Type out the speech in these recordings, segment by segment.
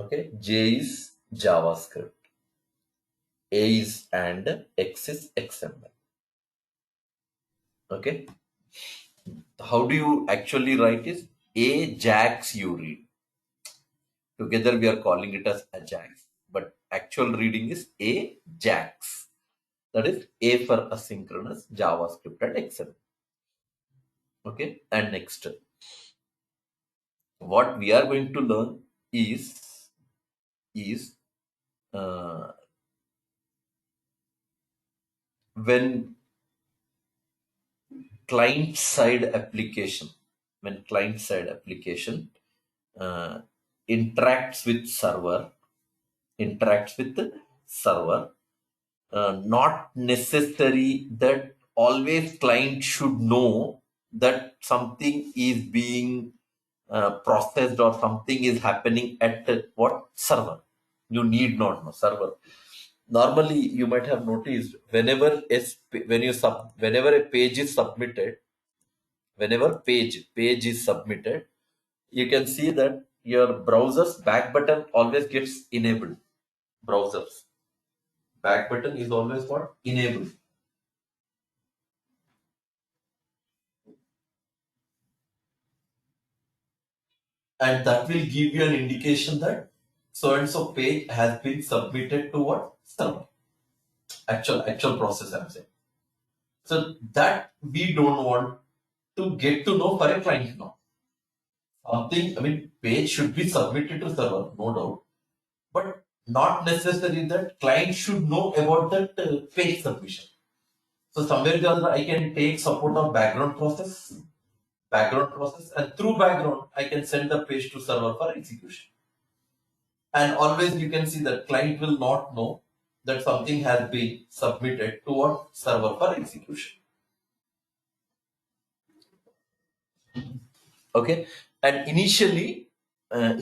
Okay, J is JavaScript, A is and, X is XML. Okay, how do you actually write is Ajax you read. Together we are calling it as Ajax, but actual reading is Ajax. That is A for asynchronous, JavaScript and XML. Okay, and next, what we are going to learn is when client-side application, uh, interacts with server, not necessary that always client should know that something is being processed or something is happening at what server. You need not know server. Normally, you might have noticed whenever whenever a page is submitted, whenever page is submitted, you can see that your browser's back button always gets enabled. Browser's back button is always what? Enabled. And that will give you an indication that so and so page has been submitted to what? Server. Actual process I'm saying. So that we don't want to get to know for a client now. Something, I mean, page should be submitted to server, no doubt, but not necessary that client should know about that page submission. So somewhere or the other, I can take support of background process, and through background, I can send the page to server for execution. And always you can see that client will not know that something has been submitted to what server for execution. Okay, and initially, when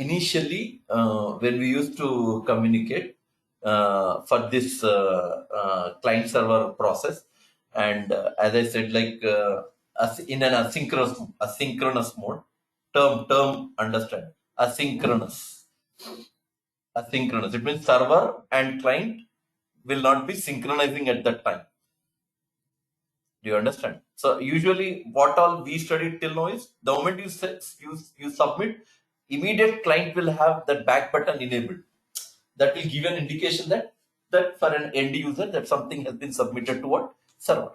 we used to communicate for this client server process, and as I said, like in an asynchronous mode, term understand asynchronous. It means server and client will not be synchronizing at that time. Do you understand? So usually what all we studied till now is the moment you submit, immediate client will have that back button enabled. That will give an indication that for an end user that something has been submitted to what? Server.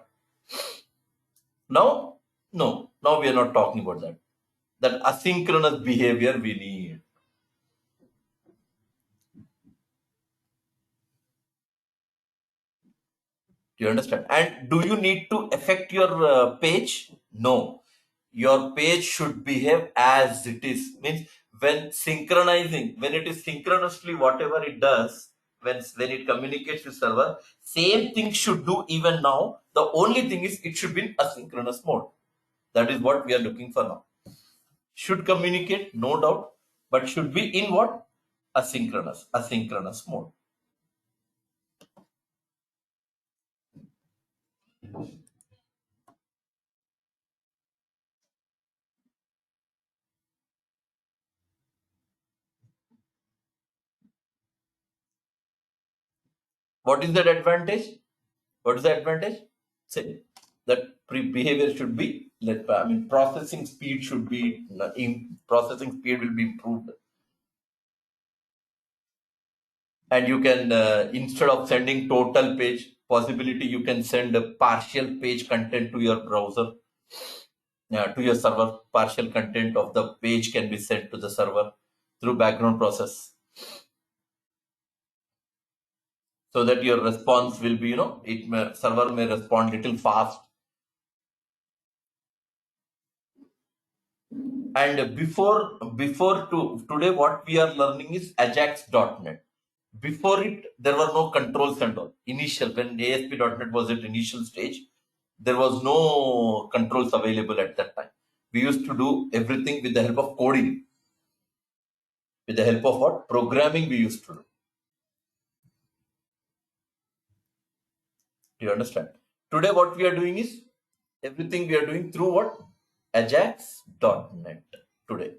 Now, no, now we are not talking about that. That asynchronous behavior we need. Do you understand? And do you need to affect your page? No. Your page should behave as it is. Means when synchronizing, when it is synchronously whatever it does, when it communicates with server, same thing should do even now. The only thing is it should be in asynchronous mode. That is what we are looking for now. Should communicate, no doubt, but should be in what? Asynchronous mode. What is that advantage? What is the advantage? Say that behavior should be, processing speed should be, processing speed will be improved. And you can, instead of sending total page, possibility you can send a partial page content to your browser, to your server. Partial content of the page can be sent to the server through background process. So that your response will be, server may respond little fast. And today, what we are learning is Ajax.net. Before it, there were no controls and all. Initial, when ASP.net was at initial stage, there was no controls available at that time. We used to do everything with the help of coding. With the help of what? Programming we used to do. Do you understand? Today, what we are doing is, everything we are doing through what? Ajax.net today.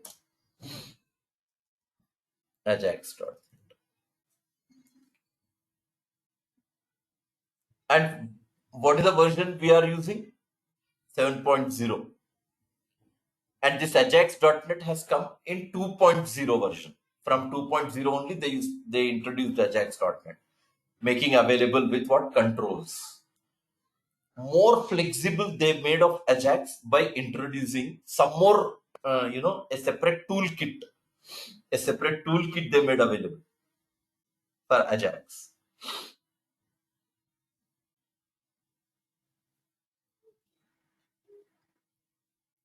Ajax.net. And what is the version we are using? 7.0. And this Ajax.net has come in 2.0 version. From 2.0 only they introduced Ajax.net, making available with what? Controls. More flexible they made of Ajax by introducing some more, a separate toolkit. A separate toolkit they made available for Ajax.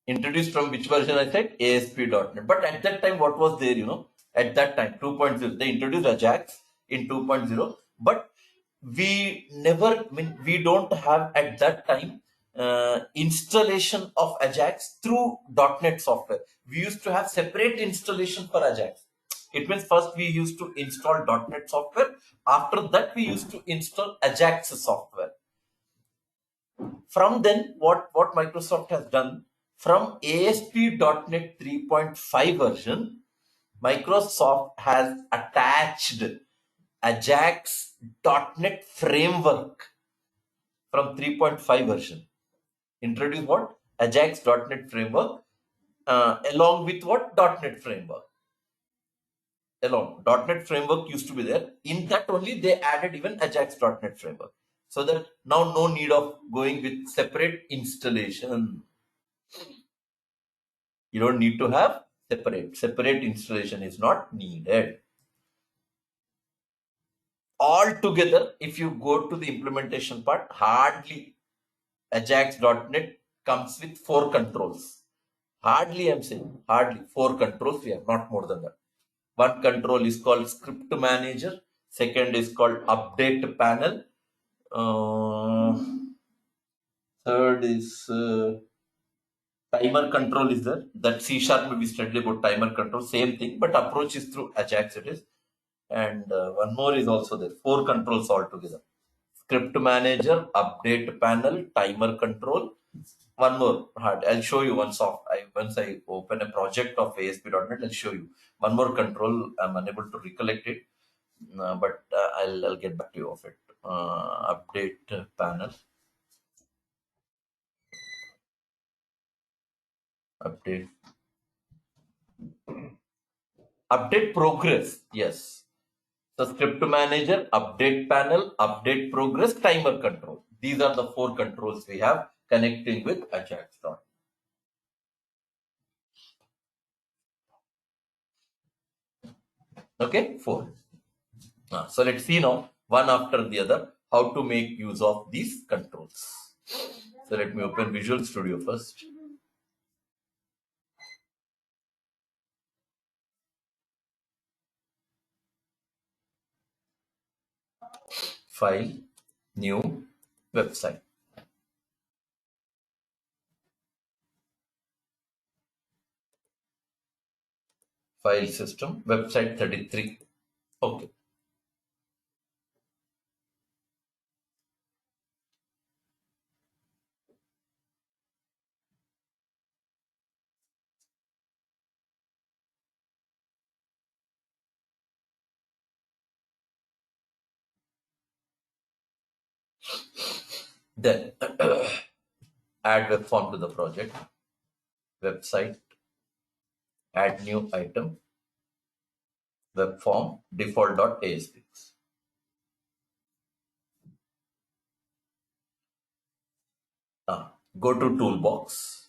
Introduced from which version? I said ASP.NET. But at that time, what was there, At that time, 2.0, they introduced Ajax in 2.0, but we don't have at that time installation of Ajax through .NET software. We used to have separate installation for Ajax. It means first we used to install .NET software. After that, we used to install Ajax software. From then, what Microsoft has done, from ASP.NET 3.5 version, Microsoft has attached Ajax.NET framework from 3.5 version. Introduce what? Ajax.NET framework along with what? .NET framework. .NET framework used to be there. In that only they added even Ajax.NET framework. So that now no need of going with separate installation. You don't need to have separate installation is not needed. Altogether, if you go to the implementation part, hardly Ajax.NET comes with 4 controls. Hardly, I'm saying, hardly 4 controls we have, not more than that. One control is called script manager. Second is called update panel. Third is timer control is there. That C# may be studied about timer control. Same thing, but approach is through Ajax it is. And one more is also there. 4 controls altogether. Script manager, update panel, timer control. One more. I'll show you once I open a project of ASP.NET. I'll show you one more control. I'm unable to recollect it, but I'll get back to you of it. Update panel. Update progress. Yes. So script manager, update panel, update progress, timer control. These are the 4 controls we have connecting with Ajax. Okay, 4. So let's see now, one after the other, how to make use of these controls. So let me open Visual Studio first. File, new, website. File system, website 33. Okay. Then add web form to the project, website, add new item, web form, default.asp. Go to toolbox.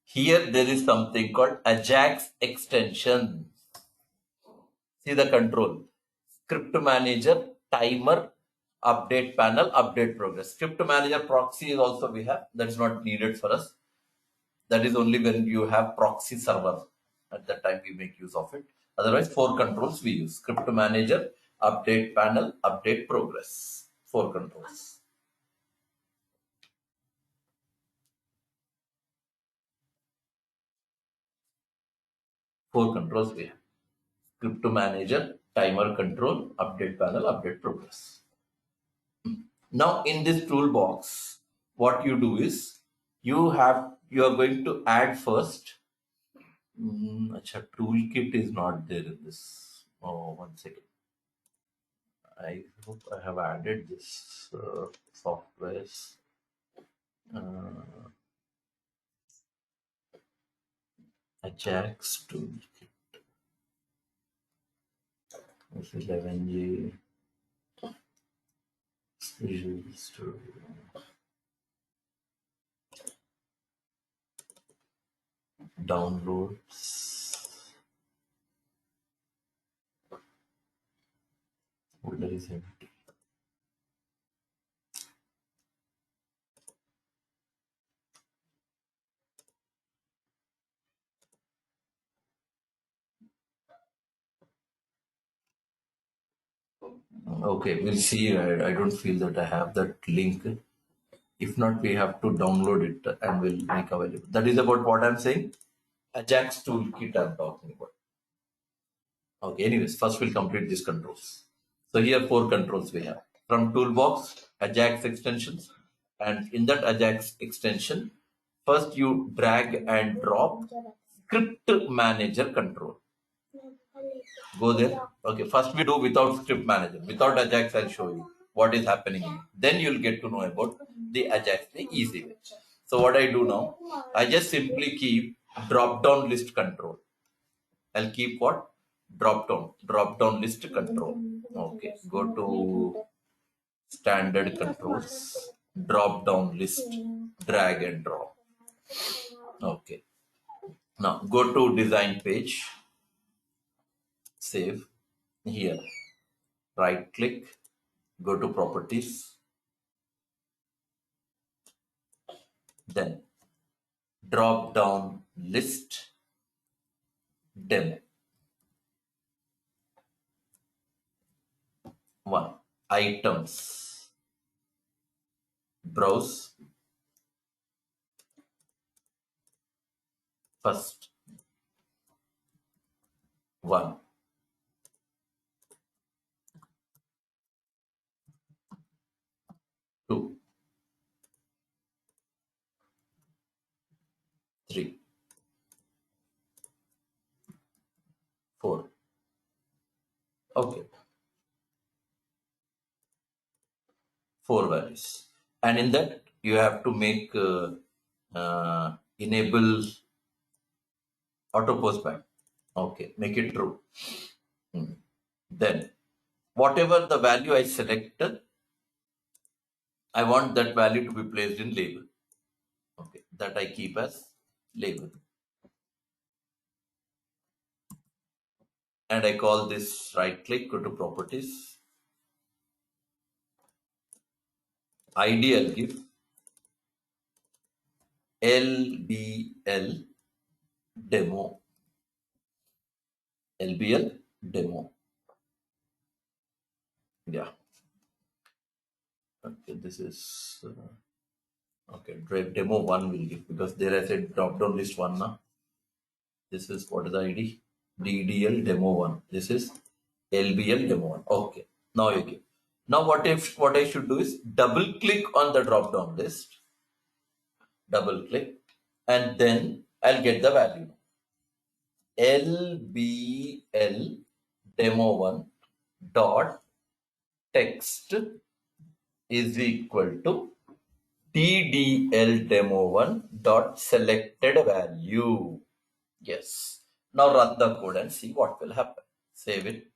Here there is something called Ajax extensions. See the control. Script manager, timer, update panel, update progress. Script manager proxy is also we have. That is not needed for us. That is only when you have proxy server. At that time we make use of it. Otherwise 4 controls we use. Script manager, update panel, update progress. 4 controls. Four controls we have. Script manager, timer control, update panel, update progress. Now in this toolbox, what you do is you are going to add first Acha, toolkit is not there in this. Oh, 1 second. I hope I have added this softwares. Ajax toolkit. This is 11G. Visual Studio. Downloads. Folder is empty. Okay, we'll see. I don't feel that I have that link. If not, we have to download it and we'll make available. That is about what I'm saying. Ajax toolkit I'm talking about. Okay, anyways, first we'll complete these controls. So here 4 controls we have. From toolbox, Ajax extensions. And in that Ajax extension, first you drag and drop script manager control. Go there. Okay, first we do without script manager. Without Ajax, I'll show you what is happening. Then you'll get to know about the Ajax the easy way. So what I do now, I just simply keep drop down list control. I'll keep what? Drop down list control. Okay, go to standard controls, drop down list, drag and drop. Okay, now go to design page, save here, right click, go to properties, then drop down list demo. 1 items, browse first 1, 2, 3, 4. Okay, 4 values, and in that you have to make enable auto post back. Okay, make it true. Then whatever the value I selected, I want that value to be placed in label. Okay, that I keep as label, and I call this right click, go to properties, ID I'll give LBL demo. LBL demo. Yeah. Okay, this is okay. Demo 1 will give, because there I said drop down list 1 now. This is what is the ID? DDL demo 1. This is LBL demo 1. Okay. Now you give. Now what I should do is double click on the drop down list. Double click, and then I'll get the value. LBL demo 1 dot text is equal to DDL demo 1 dot selected value. Yes. Now run the code and see what will happen. Save it.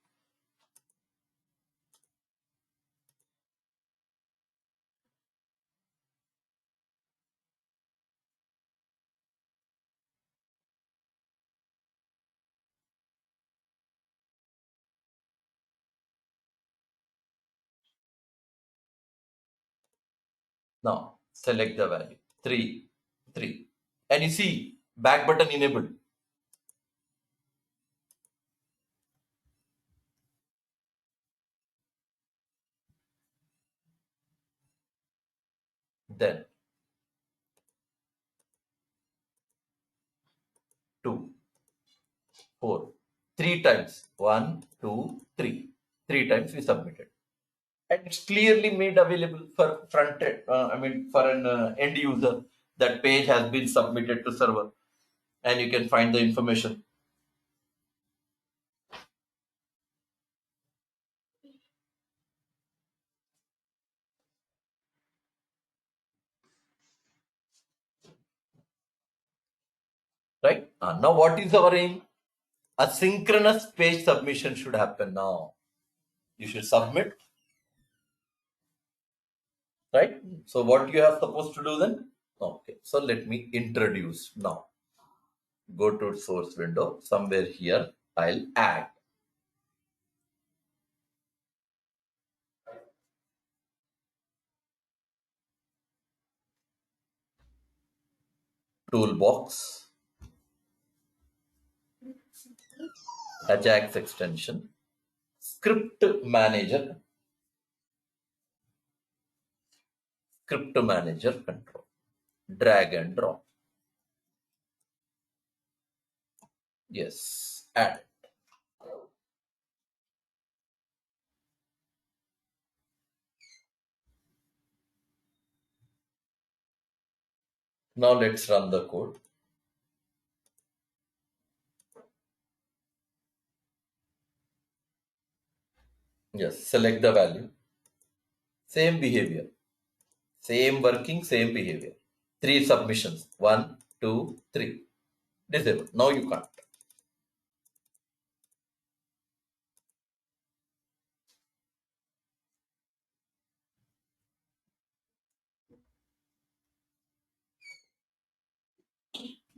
Now select the value 3, 3, and you see back button enabled. Then 2, 4, 3 times. 1, 2, 3. 3 times we submitted. And it's clearly made available for for an end user. That page has been submitted to server. and you can find the information. Right? Now what is our aim? A synchronous page submission should happen now. You should submit. Right? So what you are supposed to do then? Okay. So let me introduce now. Go to source window. Somewhere here, I'll add. Toolbox. Ajax extension. Script manager. Script manager control. Drag and drop. Yes. Add. Now let's run the code. Yes, select the value. Same behavior. Same working, same behavior. 3 submissions. 1, 2, 3. Disable. Now you can't.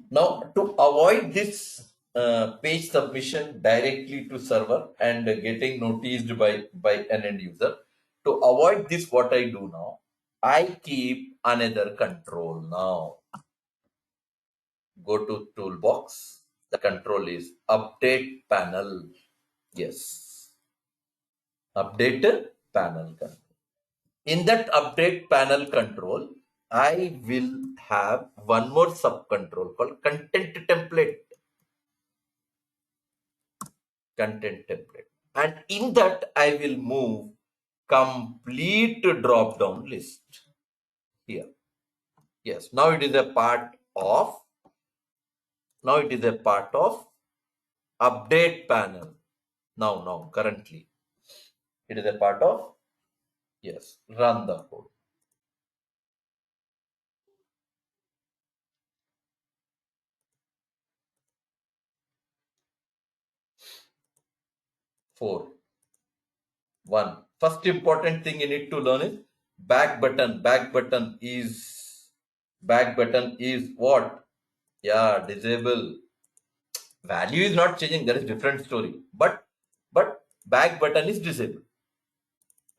Now to avoid this page submission directly to server and getting noticed by an end user, to avoid this, what I do now, I keep another control now. Go to toolbox. The control is update panel. Yes. Update panel control. In that update panel control, I will have one more sub control called content template. Content template. And in that, I will move complete drop down list here. Yes, now it is a part of update panel. Now, currently, it is a part of, yes, run the code. Four. One. First important thing you need to learn is back button. Back button is what? Yeah, disable. Value is not changing. That is different story. But back button is disabled.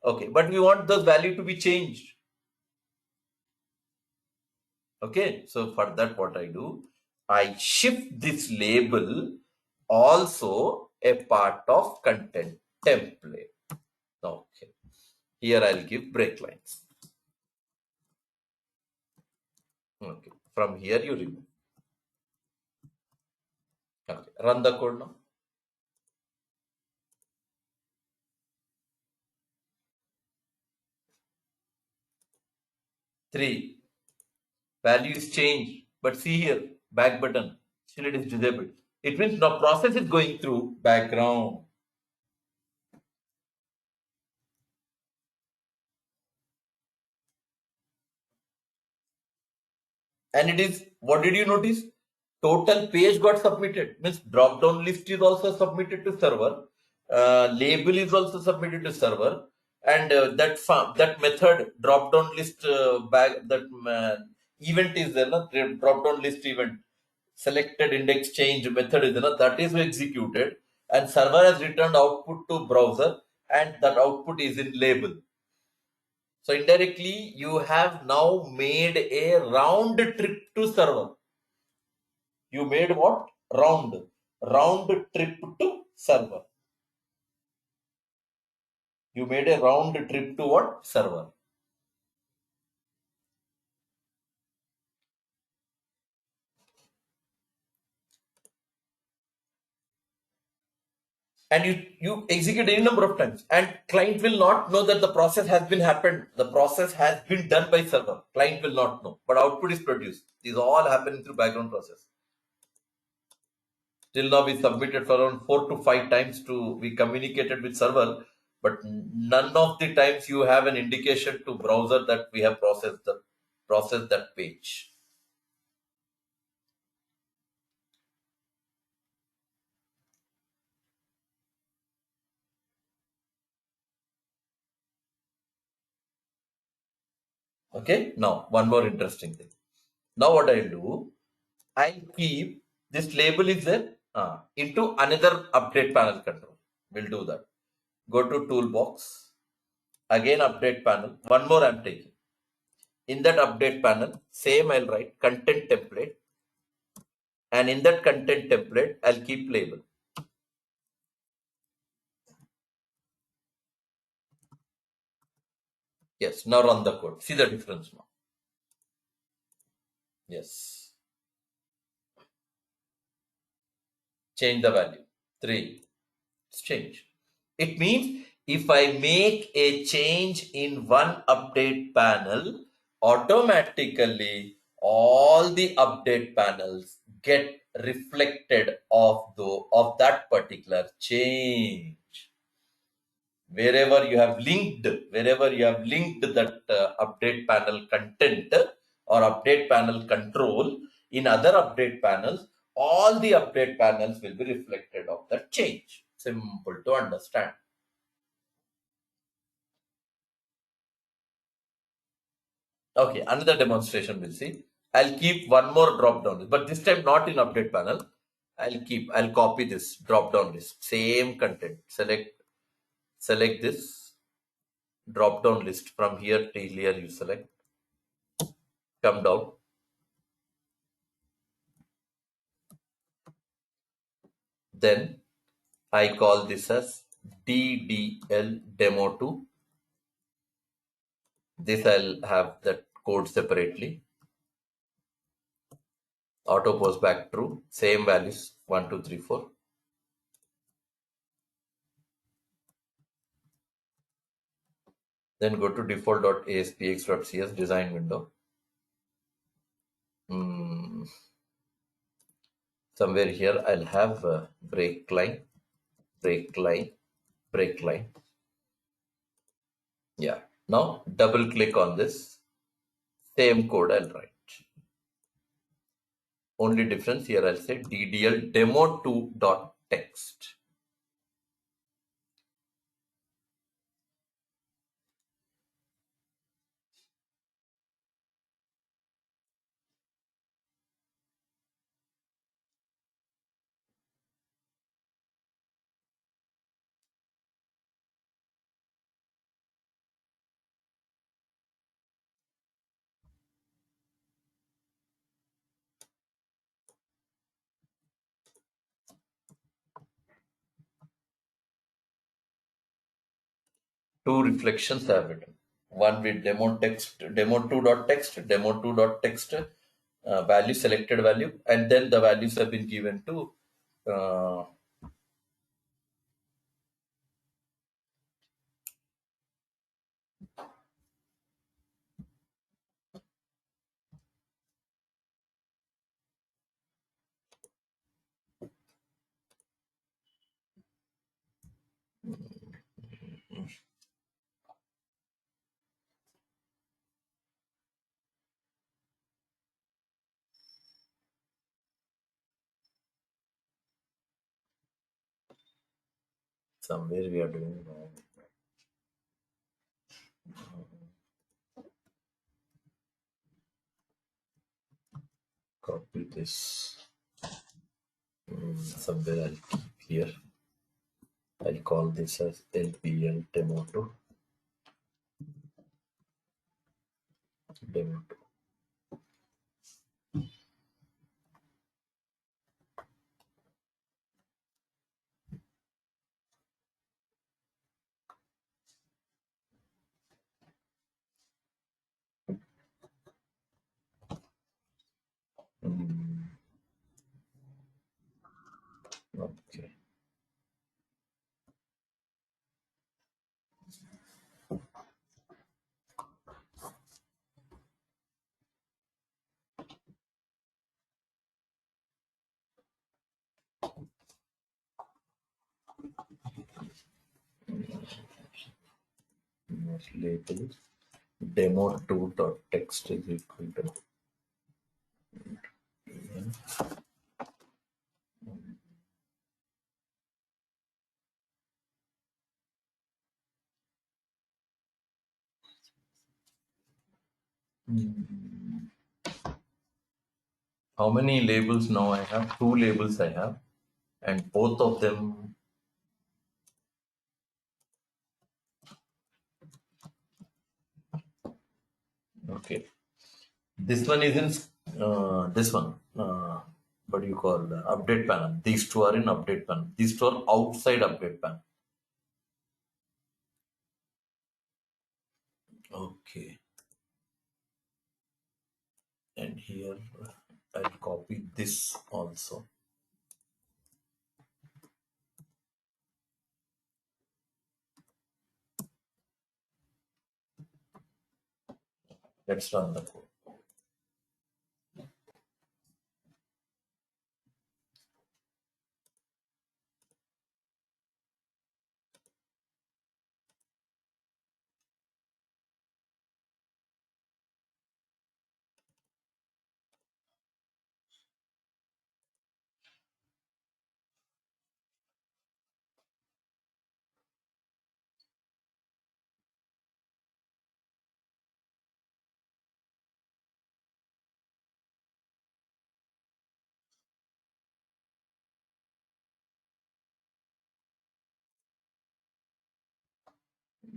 Okay, but we want the value to be changed. Okay, so for that, what I do, I shift this label also a part of content template. Okay, here I'll give break lines. Okay, from here you remove. Okay, run the code now. Three, value is changed, but see here, back button, still it is disabled. It means now process is going through background. And it is, what did you notice? Total page got submitted. Means drop down list is also submitted to server. Label is also submitted to server. And that method drop down list event is there, no? Drop down list event. Selected index change method is there, no? That is executed. And server has returned output to browser. And that output is in label. So indirectly, you have now made a round trip to server. You made what? Round trip to server. You made a round trip to what? Server. And you execute any number of times. And client will not know that the process has been happened. The process has been done by server. Client will not know. But output is produced. These all happening through background process. Till now we submitted for around 4 to 5 times to we communicated with server, but none of the times you have an indication to browser that we have processed that page. Okay, now one more interesting thing. Now what I'll do, I'll keep this label is there into another update panel control. We'll do that. Go to toolbox, again update panel. One more I'm taking. In that update panel, same I'll write content template, and in that content template, I'll keep label. Yes, now run the code. See the difference now. Yes. Change the value. 3. It's change. It means if I make a change in one update panel, automatically all the update panels get reflected of that particular change. Wherever you have linked that update panel content or update panel control in other update panels, all the update panels will be reflected of that change. Simple to understand. Okay, another demonstration we'll see. I'll keep one more drop down list, but this time not in update panel. I'll copy this drop down list, same content. Select this drop down list from here till here. You select, come down. Then I call this as DDL demo 2. This I'll have that code separately. Auto post back true. Same values 1, 2, 3, 4. Then go to default.aspx.cs design window. Somewhere here I'll have a break line. Yeah. Now double click on this. Same code I'll write. Only difference here I'll say DDL demo2.text. Two reflections I have written. One with demo2.text, demo2.text value, selected value, and then the values have been given to somewhere we are doing wrong. Copy this. Somewhere I'll keep here. I'll call this as LPL demo2. Demo2. Okay. Label demo2.text is equal to how many labels now I have? 2 labels I have, and both of them. Okay, this one is in this one. What do you call update panel? These two are in update panel. These two are outside update panel. Okay, and here I'll copy this also. Let's run the code.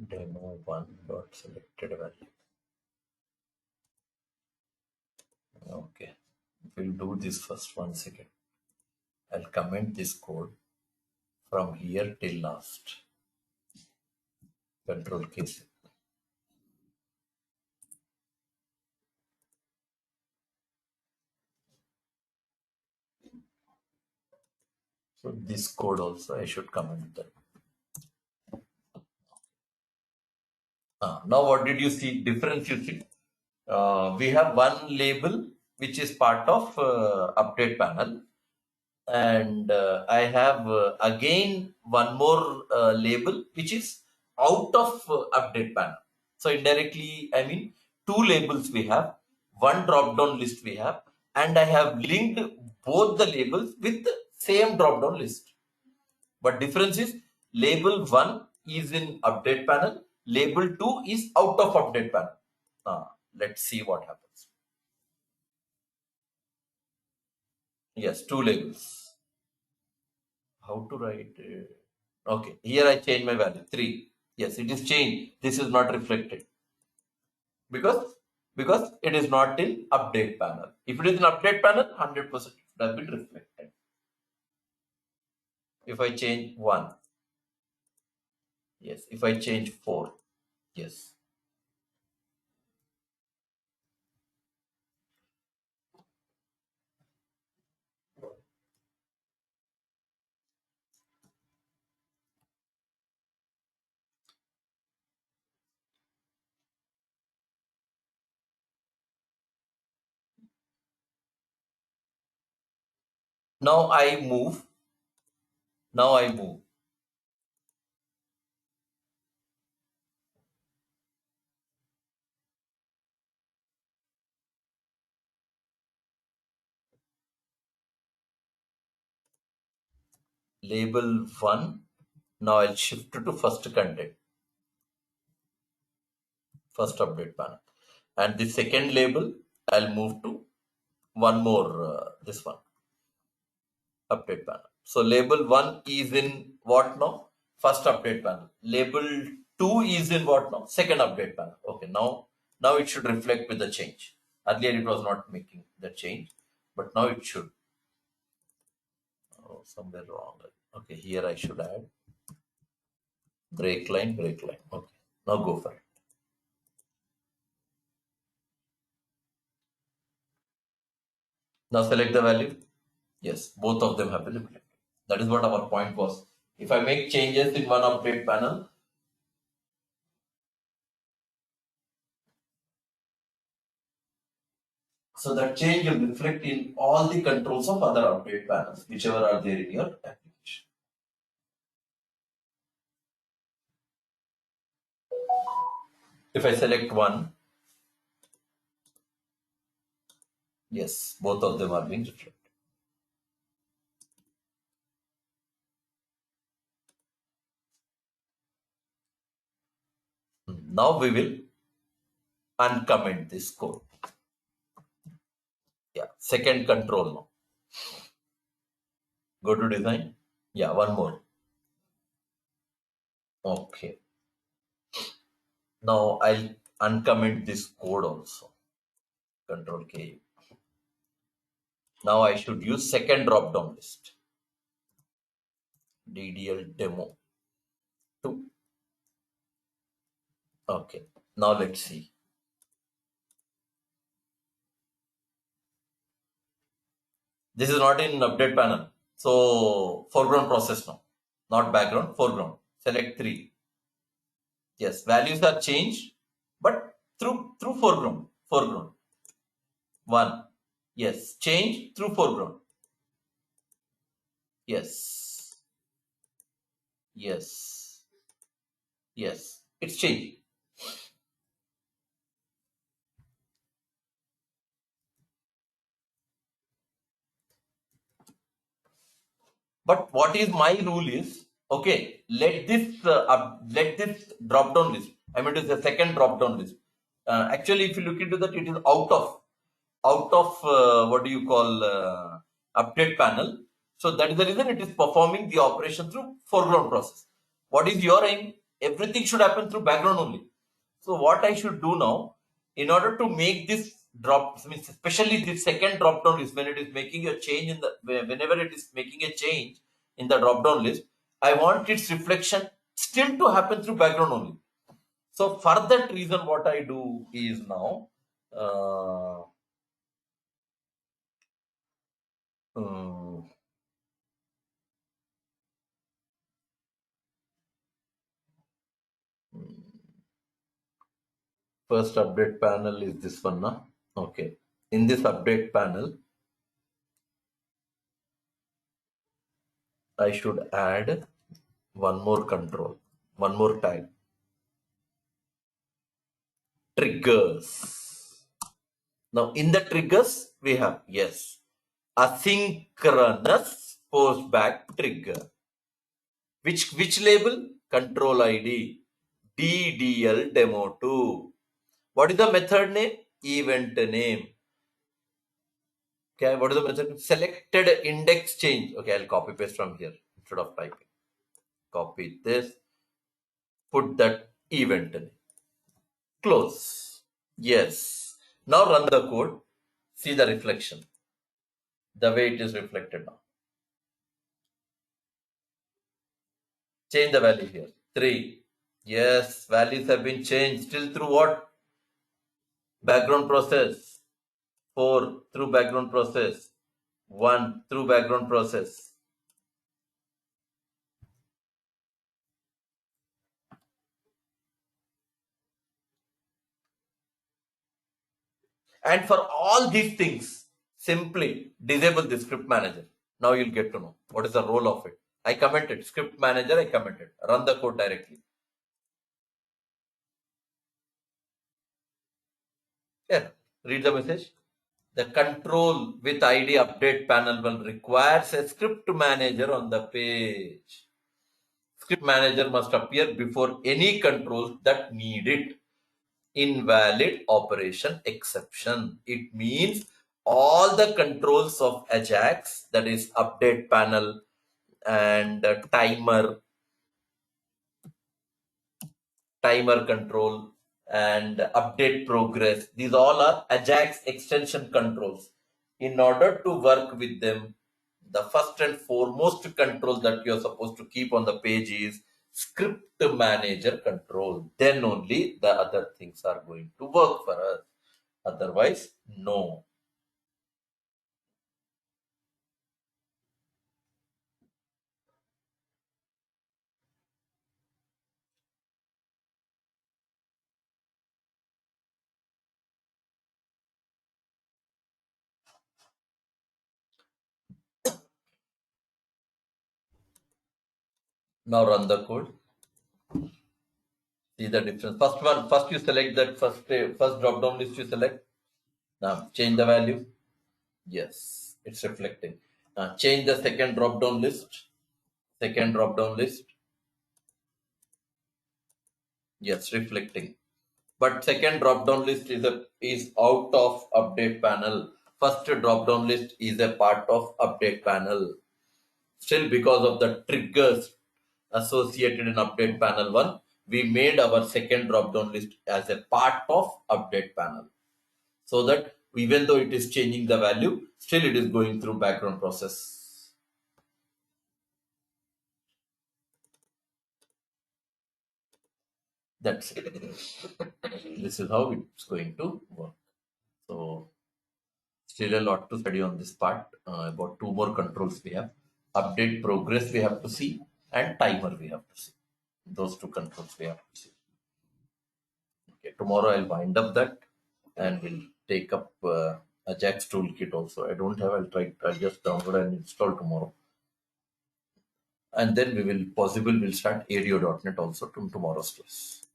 Demo1.selected value. Okay, we'll do this first. 1 second. I'll comment this code from here till last. Control case. So this code also I should comment that. Now what did you see? Difference you see? We have one label which is part of update panel, and I have again one more label which is out of update panel. So indirectly, I mean, 2 labels we have, one drop down list we have, and I have linked both the labels with the same drop down list. But difference is label 1 is in update panel, label 2 is out of update panel. Let's see what happens. Yes, 2 labels. How to write it? Okay, here I change my value 3. Yes, it is changed. This is not reflected because it is not in update panel. If it is in update panel, 100% it would have been reflected. If I change 1, yes. If I change 4, yes. Now I move. Label 1. Now I'll shift to first content, first update panel. And the second label, I'll move to one more, this one, update panel. So label 1 is in what now? First update panel. Label 2 is in what now? Second update panel. Okay, now it should reflect with the change. Earlier it was not making the change, but now it should. Oh, somewhere wrong. Okay, here I should add break line. Okay, now go for it. Now select the value. Yes, both of them have been reflected. That is what our point was. If I make changes in one update panel, So that change will reflect in all the controls of other update panels, whichever are there in your application. If I select one, yes, both of them are being reflected. Now we will uncomment this code. Yeah, second control now. Go to design. Yeah, one more. Okay. Now I'll uncomment this code also. Control K. Now I should use second drop down list. DDL demo 2. Okay. Now let's see. This is not in update panel. So foreground process now. Not background, foreground. Select 3. Yes, values are changed, but through foreground. Foreground. 1. Yes. Change through foreground. Yes. Yes. Yes. It's changed. But what is my rule is, okay, let this drop down list. I mean, it is the second drop down list. Actually, if you look into that, it is out of what do you call update panel. So that is the reason it is performing the operation through foreground process. What is your aim? Everything should happen through background only. So what I should do now, in order to make this drop, I mean, especially this second drop down list, when it is making a change in the, whenever it is making a change in the drop down list, I want its reflection still to happen through background only. So for that reason, what I do is now, uh, um, first update panel is this one now. Okay. In this update panel, I should add one more control, one more tag. Triggers. Now in the triggers, we have, yes, asynchronous postback trigger. Which label? Control ID. DDL demo 2. What is the method name? Event name. Okay, what is the method? Selected index change. Okay, I'll copy paste from here instead of typing. Copy this. Put that event name. Close. Yes. Now run the code. See the reflection. The way it is reflected now. Change the value here. 3. Yes, values have been changed. Still through what? Background process. 4 through background process. 1 through background process. And for all these things, simply disable the script manager. Now you'll get to know what is the role of it. I commented script manager, I commented. Run the code directly. Yeah, read the message. The control with ID update panel will requires a script manager on the page. Script manager must appear before any controls that need it. Invalid operation exception. It means all the controls of Ajax, that is update panel and timer control and update progress. These all are Ajax extension controls. In order to work with them, the first and foremost control that you're supposed to keep on the page is script manager control. Then only the other things are going to work for us. Otherwise, no. Now run the code. See the difference. First you select that first drop down list you select. Now change the value. Yes, it's reflecting. Now change the second drop down list. Second drop down list. Yes, reflecting. But second drop down list is out of update panel. First drop down list is a part of update panel. Still, because of the triggers associated in update panel 1, we made our second drop down list as a part of update panel, so that even though it is changing the value, still it is going through background process. That's it. This is how it's going to work. So still a lot to study on this part. About 2 more controls we have. Update progress we have to see, and timer we have to see. Those 2 controls we have to see. Okay, tomorrow I'll wind up that, and we'll take up Ajax toolkit also. I don't have. I'll just download and install tomorrow, and then we'll start ADO.NET also tomorrow's class.